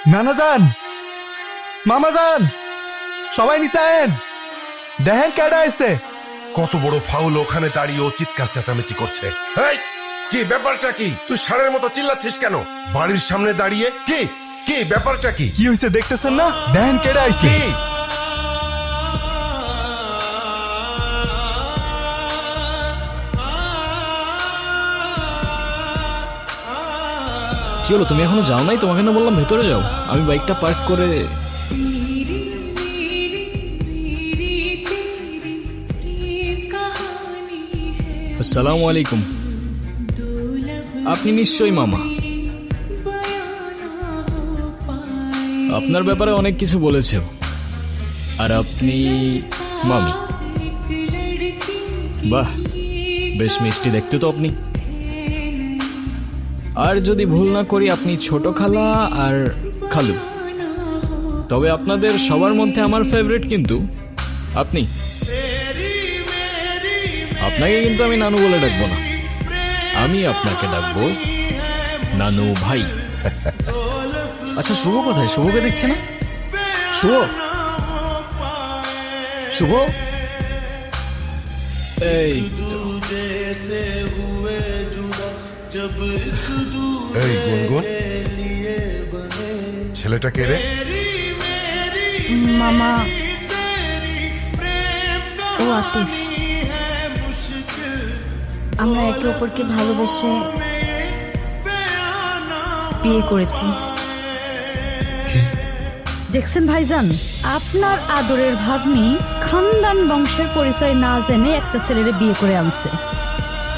নানা যান, মামা যান, সবাই নিচে আয়েন, দেখেন কেডা এসে। কত বড় ফাউল, ওখানে দাঁড়িয়ে ও চিৎকার চেঁচামেচি করছে। এই, কি ব্যাপারটা কি? তুই ষাঁড়ের মতো চিল্লাচ্ছিস কেন বাড়ির সামনে দাঁড়িয়ে? কি কি ব্যাপারটা কি? কি হয়েছে দেখতেছেন না? দেখেন কেডা আইছে। কি? কি হলো, তুমি এখনো যাও নাই? তোমাকে না বললাম ভেতরে যাও, আমি বাইকটা পার্ক করে। আসসালামু আলাইকুম। আপনি নিশ্চয়ই মামা। আপনার ব্যাপারে অনেক কিছু বলেছে ও। আর আপনি মামি। বাহ, বেশ মিষ্টি দেখতে তো আপনি। আর যদি ভুল না করি আপনি ছোট খালা আর খালু। তবে আপনাদের সবার মধ্যে আমার ফেভারিট কিন্তু আপনি। আপনাকে কিন্তু আমি নানু বলে ডাকবো না, আমি আপনাকে ডাকবো নানু ভাই। আচ্ছা, শুভ কোথায়? শুভকে দেখছে না? শুভ, শুভ, এই এই গুনগুন, ছেলেটা কে রে? মামা, ও আতিফ। আমরা একে অপরকে ভালোবেসে বিয়ে করেছি। দেখছেন ভাইজান, আপনার আদরের ভাগ্নি খানদান বংশের পরিচয় না জেনে একটা ছেলেরে বিয়ে করে আনছে।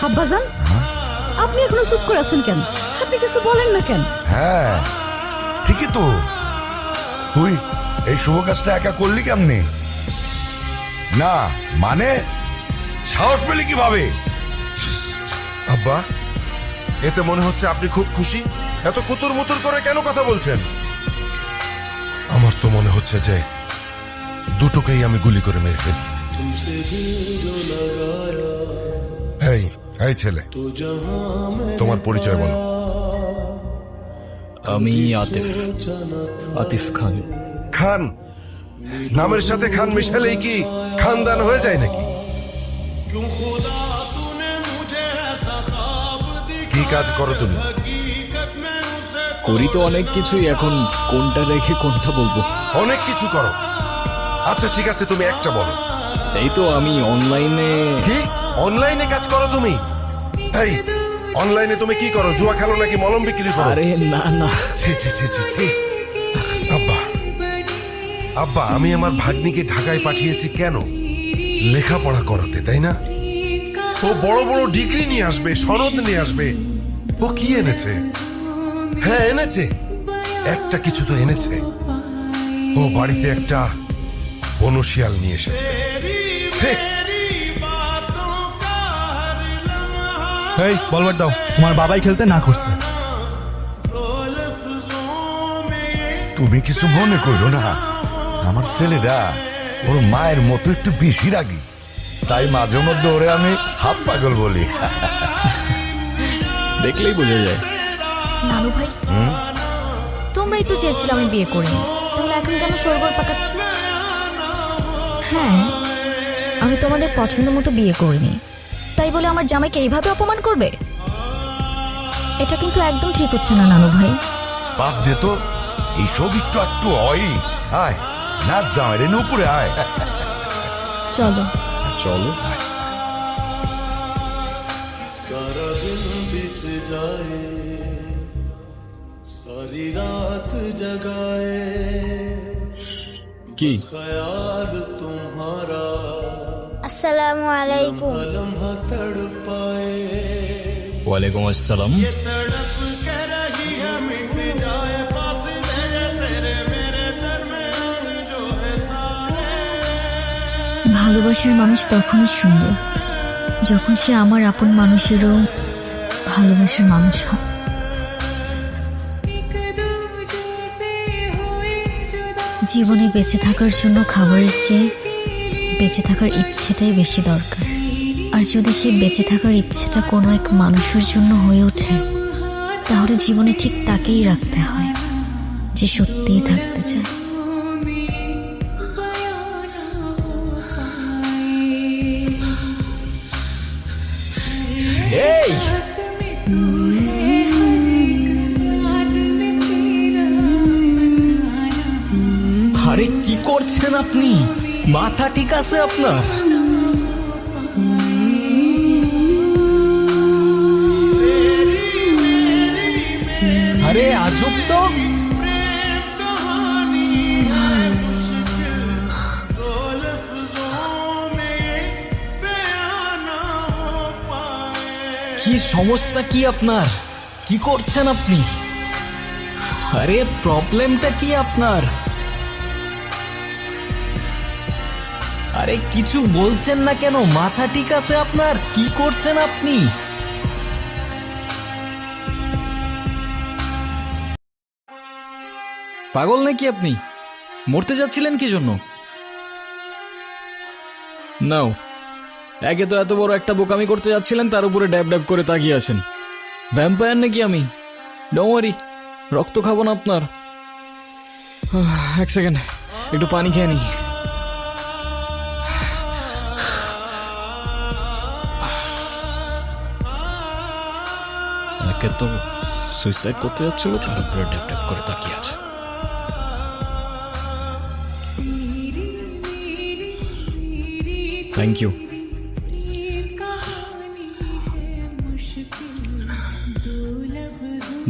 হাব্বাজান, আপনি এখনো চুপ করে আছেন কেন? আপনি কিছু বলেন না কেন? হ্যাঁ, ঠিকই তো। তুই এই শুভ কাজটা একা করলি কেমনে? না মানে সাহস পেলি কিভাবে? আব্বা, এতে মনে হচ্ছে আপনি খুব খুশি। এত কুতুর মুতুর করে কেন কথা বলছেন? আমার তো মনে হচ্ছে যে দুটোকেই আমি গুলি করে মেরে ফেলি। এই এই ছেলে, তোমার পরিচয় বলো। আমি আতিফ, আতিফ খান। খান? নামের সাথে খান মিশালেই কি খানদান হয়ে যায় নাকি? কি কাজ করো তুমি? করি তো অনেক কিছুই, এখন কোনটা রেখে কোনটা বলবো? অনেক কিছু করো। আচ্ছা ঠিক আছে, তুমি একটা বলো। এই তো আমি অনলাইনে। কি অনলাইনে কাজ করো তুমি? এই অনলাইনে তুমি কি করো? জুয়া খেলো নাকি মলম বিক্রি করো? আরে না না। ছি ছি ছি ছি ছি। আব্বা, আব্বা, আমি আমার ভাগ্নিকে ঢাকায় পাঠিয়েছি কেন? লেখাপড়া করাতে, তাই না? ও বড় বড় ডিগ্রি নিয়ে আসবে, সনদ নিয়ে আসবে। ও কি এনেছে? হ্যাঁ এনেছে, একটা কিছু তো এনেছে। ও বাড়িতে একটা বনশিয়াল নিয়ে এসেছে। ছি! এই বলবার দাও, তোমার বাবাই খেলতে না করছে। তুমি কিছু মনে করো না, আমার ছেলেরা ওর মায়ের মতো একটু বেশি রাগি, তাই মাঝে মধ্যে ওরে আমি হাফ পাগল বলি। দেখলেই বোঝা যায়। নানু ভাই, তোমরাই তো চেয়েছিলে আমি বিয়ে করিনি, তাহলে এখন কেন সরগর পাকাচ্ছ? হ্যাঁ, আমি তোমাদের পছন্দ মতো বিয়ে করিনি, তাই বলে আমার জামাইকে এইভাবে অপমান করবে? এটা কিন্তু একদম ঠিক হচ্ছে না নানু ভাই। বাপ দে তো, এইসব একটু একটু হয়। আয় নাচ জামাই রে, উপরে আয়। চলো চলো। सारा दिन बीत जाए, सारी रात जगाए, কি ख्याल तुम्हारा আসসালামু আলাইকুম। लम्हा तड़पाए, ওয়ালাইকুম আসসালাম। तड़प के रही है मिट जाए, पास ले तेरे मेरे दरमियान जो है सारे। ভালোবাসার মানুষ তখনই সুন্দর যখন সে আমার আপন মানুষেরও ভালোবাসার মানুষ হয়। জীবনে বেঁচে থাকার জন্য খাবারের চেয়ে বেঁচে থাকার ইচ্ছেটাই বেশি দরকার। আর যদি সে বেঁচে থাকার ইচ্ছেটা কোনো এক মানুষের জন্য হয়ে ওঠে, তাহলে জীবনে ঠিক তাকেই রাখতে হয় যে সত্যিই থাকতে চায়। এই আরে কি করছেন আপনি? মাথা ঠিক আছে আপনার? আরে আজব তো। কি সমস্যা কি আপনার? কি করছেন আপনি? আরে প্রবলেমটা কি আপনার? আরে কিছু বলছেন না কেন? মাথা ঠিক আছে আপনার? কি করছেন আপনি? পাগল নাকি আপনি? মরতে যাচ্ছিলেন কি জন্য? নাও, একে তো এত বড় একটা বোকামি করতে যাচ্ছিলেন, তার উপরে ড্যাব ড্যাব করে তাকিয়ে আছেন। ভ্যাম্পায়ার নাকি আমি? ডোন্ট ওয়ারি, রক্ত খাবো না আপনার। এক সেকেন্ড, একটু পানি খেয়ে নি। একে তো সুইসাইড করতে যাচ্ছিল, তার উপরে ড্যাব ড্যাব করে তাকিয়ে আছে। Thank you.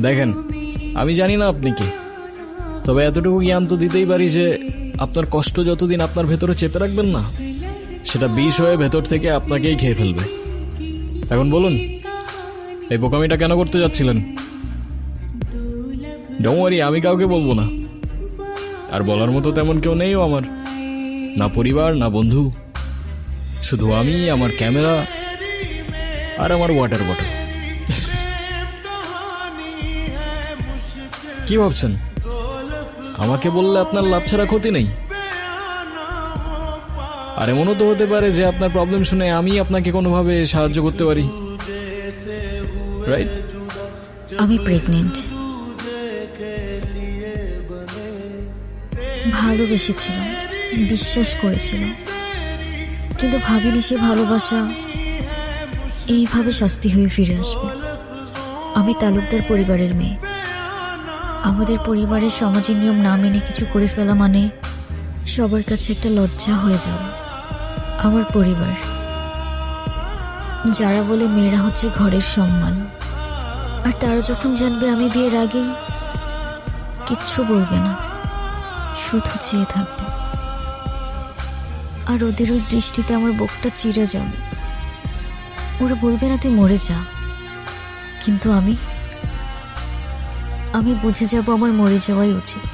দেখেন, আমি জানি না আপনি কি, তবে এতটুকু জ্ঞান তো দিতেই পারি যে আপনার কষ্ট যতদিন আপনার ভেতরে চেপে রাখবেন না, সেটা বিষ হয়ে ভেতর থেকে আপনাকেই খেয়ে ফেলবে। এখন বলুন, এই বোকামিটা কেন করতে যাচ্ছিলেন? ডোন্ট ওয়ারি, আমি কাউকে বলবো না, আর বলার মতো তেমন কেউ নেইও আমার, না পরিবার না বন্ধু, শুধু আমি, আমার ক্যামেরা আর আমার ওয়াটার বটল। কি ভাবছেন আমাকে বললে আপনার লাভ ছাড়া ক্ষতি নেই? আর এমনও তো হতে পারে যে আপনার প্রবলেম শুনে আমি আপনাকে কোনোভাবে সাহায্য করতে পারি, রাইট? আমি প্রেগনেন্ট। ভালোবেসেছিলাম, বিশ্বাস করেছিলাম, কিন্তু ভাবিনি সে ভালোবাসা এইভাবে শাস্তি হয়ে ফিরে আসবে। আমি তালুকদার পরিবারের মেয়ে। আমাদের পরিবারের সমাজের নিয়ম না মেনে কিছু করে ফেলা মানে সবার কাছে একটা লজ্জা হয়ে যাবে। আমার পরিবার, যারা বলে মেয়েরা হচ্ছে ঘরের সম্মান, আর তারা যখন জানবে আমি বিয়ের আগেই, কিচ্ছু বলবে না, শুধু চেয়ে থাকবে। আর ওদের ওই দৃষ্টিতে আমার বুকটা চিড়ে যাবে। ওরা বলবে না তুই মরে যা, কিন্তু আমি বুঝে যাব আমার মরে যাওয়াই উচিত।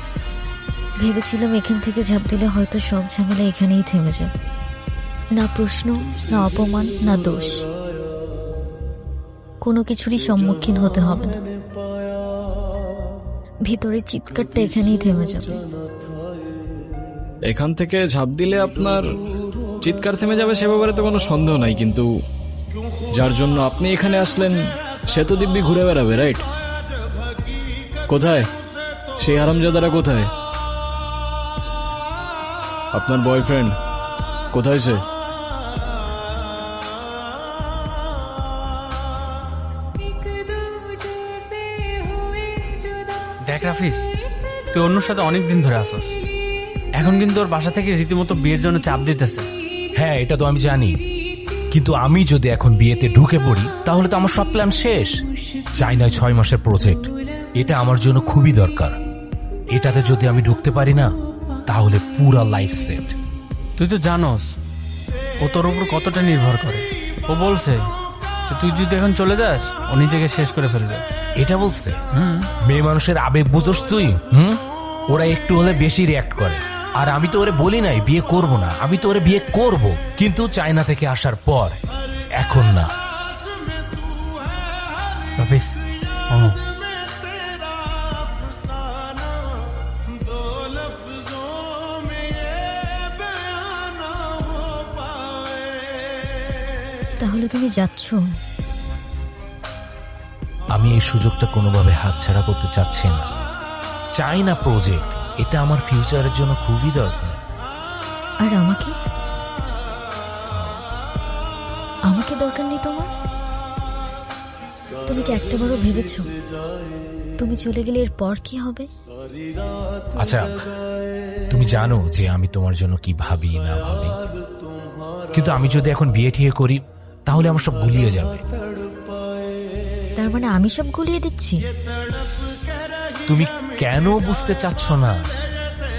ভেবেছিলাম এখান থেকে ঝাঁপ দিলে হয়তো সব ঝামেলা এখানেই থেমে যাবে, না প্রশ্ন, না অপমান, না দোষ, কোনো কিছুরই সম্মুখীন হতে হবে না। ভিতরের চিৎকারটা এখানেই থেমে যাবে। এখান থেকে ঝাঁপ দিলে আপনার চিৎকার থেমে যাবে সে ব্যাপারে তো কোনো সন্দেহ নাই, কিন্তু যার জন্য আপনি এখানে আসলেন সে তো দিব্যি ঘুরে বেড়াবে, রাইট? কোথায় সেই হারামজাদারা? কোথায় আপনার বয়ফ্রেন্ড? কোথায় সে? দেখ রাফিস, তুই অন্যর সাথে অনেকদিন ধরে আসস, এখন কিন্তু ওর বাসা থেকে রীতিমতো বিয়ের জন্য চাপ দিতেছে। হ্যাঁ, এটা তো আমি জানি, কিন্তু আমি যদি এখন বিয়েতে ঢুকে পড়ি তাহলে তো আমার সব প্ল্যান শেষ। চাইনায় 6 মাসের প্রজেক্ট, এটা আমার জন্য খুবই দরকার। এটাতে যদি আমি ঢুকতে পারি না তাহলে পুরো লাইফ সেট। তুই তো জানোস ও তোর উপর কতটা নির্ভর করে। ও বলছে যে তুই যদি এখন চলে যাস ও নিজেকে শেষ করে ফেলবে। এটা বলছে? মেয়ে মানুষের আবেগ বুঝোস তুই? ওরা একটু হলে বেশি রিয়াক্ট করে। আর আমি তো ওরে বলি নাই বিয়ে করব না, আমি তো ওরে বিয়ে করব, কিন্তু চায়না থেকে আসার পর, এখন না। রাফিস, তাহলে তুমি যাচ্ছ? আমি এই সুযোগটা কোনোভাবে হাতছাড়া করতে চাচ্ছি না। চাইনা প্রজেক্ট, এটা আমার ফিউচারের জন্য খুবই দরকার। আর আমাকে আমাকে দরকার নেই তোমার? তুমি কি একটাবারও ভেবেছো তুমি চলে গেলে এরপর কি হবে? আচ্ছা, তুমি জানো যে আমি তোমার জন্য কি ভাবি না ভাবি, কিন্তু আমি যদি এখন বিয়ে ঠিয়ে করি তাহলে আমার সব গুলিয়ে যাবে। তার মানে আমি সব গুলিয়ে দিচ্ছি? তুমি কেন বুঝতে চাচ্ছ না?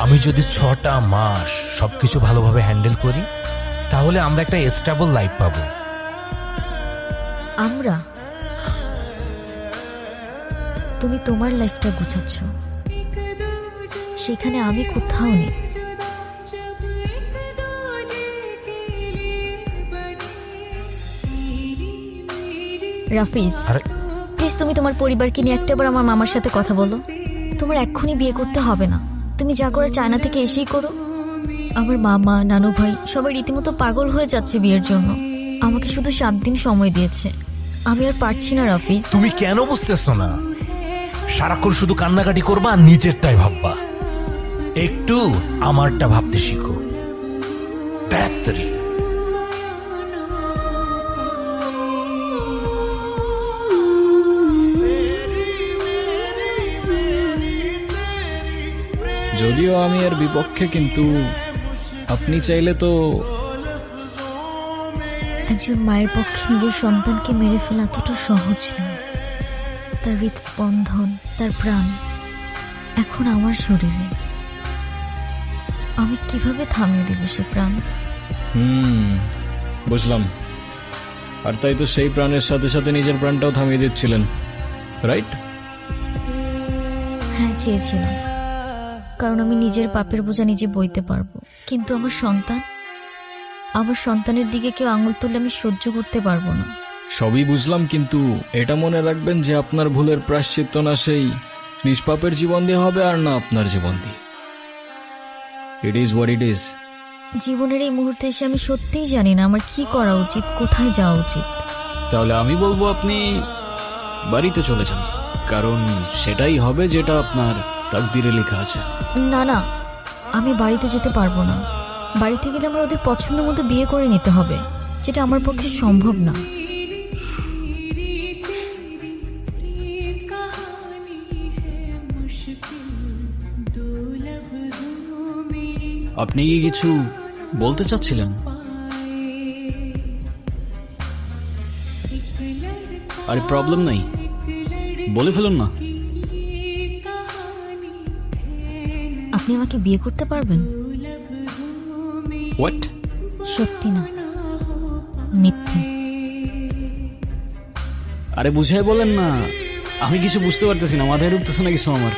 আমি যদি 6টা মাস সবকিছু ভালোভাবে হ্যান্ডেল করি তাহলে আমরা একটা স্টেবল লাইফ পাবো। আমরা? তুমি তোমার লাইফটা গুছাচ্ছ, সেখানে আমি কোথাও নেই। রাফিজ, আরে প্লিজ তুমি তোমার পরিবারকে নিয়ে একটাবার আমার মামার সাথে কথা বলো। তোমার এক্ষুনি বিয়ে করতে হবে না, তুমি যা করে চায়না থেকে এসেই করো। আমার মামা, নানু ভাই সবাই রীতিমতো পাগল হয়ে যাচ্ছে বিয়ের জন্য। আমাকে শুধু 7 দিন সময় দিয়েছে, আমি আর পারছি না রাফিজ। তুমি কেন বুঝতেছো না? সারাক্ষণ শুধু কান্নাকাটি করবা আর নিজেরটাই ভাববা। একটু আমারটা ভাবতে শিখো। ব্যাটারি যদিও আমি এর বিপক্ষে, কিন্তু আপনি চাইলে তো। একজন মায়ের পক্ষে নিজের সন্তানকে মেরে ফেলা এতটা সহজ নয়। তার হৃদস্পন্দন, তার প্রাণ এখন আমার শরীরে। আমি কিভাবে থামিয়ে দেব সে প্রাণ? বুঝলাম। আর তাই তো সেই প্রাণের সাথে সাথে নিজের প্রাণটাও থামিয়ে দিচ্ছিলেন, রাইট? হ্যাঁ, চেয়েছিলাম, কারণ আমি নিজের পাপের বোঝা নিজে বইতে পারবো। কিন্তু আমার সন্তানের দিকে কেউ আঙুল তুললে আমি সহ্য করতে পারবো না। সবই বুঝলাম, কিন্তু এটা মনে রাখবেন যে আপনার ভুলের প্রায়শ্চিত্ত না সেই নিষ্পাপের জীবন দিয়ে হবে, আর না আপনার জীবন দিয়ে। It is what it is. জীবনের এই মুহূর্তে এসে আমি সত্যিই জানি না আমার কি করা উচিত, কোথায় যাওয়া উচিত। তাহলে আমি বলবো আপনি বাড়িতে চলে যান, কারণ সেটাই হবে যেটা আপনার তাকদিরে লেখা আছে। না না, আমি বাড়িতে যেতে পারবো না। বাড়িতে গেলে আমার ওদের পছন্দ মতো বিয়ে করে নিতে হবে, যেটা আমার পক্ষে সম্ভব না। আপনি কি কিছু বলতে চাচ্ছিলেন? আরে প্রবলেম নাই, বলে ফেলুন না। আপনি আমাকে বিয়ে করতে পারবেন? হোয়াট? সত্যি না, মিথ্যে। আরে বুঝাই বলেন না, আমি কিছু বুঝতে পারতেছি না, মাথায় ঢুকতেছে না কিছু আমার।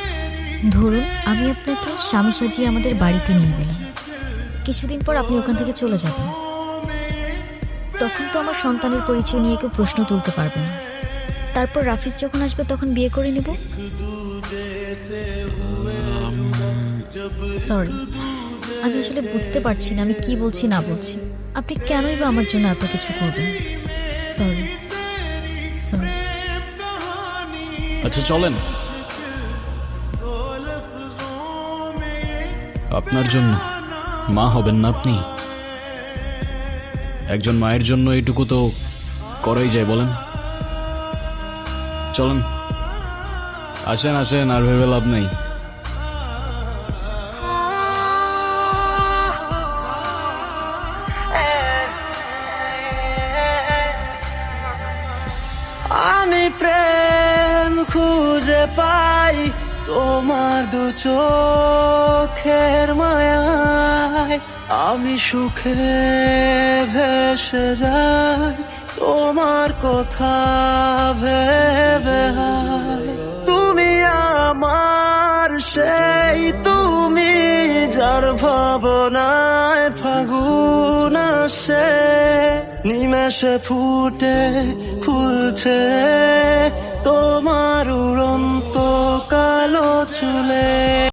ধরুন আমি আপনাকে স্বামী সাজিয়ে আমাদের বাড়িতে নিয়ে গেলাম, কিছুদিন পর আপনি ওখান থেকে চলে যাবেন। তখন তো আমার সন্তানের পরিচয় নিয়ে কেউ প্রশ্ন তুলতে পারবে না। তারপর রাফিজ যখন আসবে তখন বিয়ে করে নেব। সরি, আমি আসলে বুঝতে পারছি না আমি কি বলছি না বলছি। আপনি কেনই বা আমার জন্য এত কিছু করবেন? সরি। আচ্ছা চলেন। আপনার জন্য মা হবেন না আপনি? একজন মায়ের জন্য এইটুকু তো করাই যায়, বলেন? চলেন, আসেন আসেন, আর ভেবে লাভ নেই। আমি প্রেম খুঁজে পাই তোমার দু চোখের মায়ায়, আমি সুখে ভেসে যাই তোমার কথা ভেবে। তুমি আমার সেই তুমি, যার ভাবনায় ফাগুন আসে, নিমেষে ফুটে ফুলছে তোমার উড়ন্ত কালো চুলে।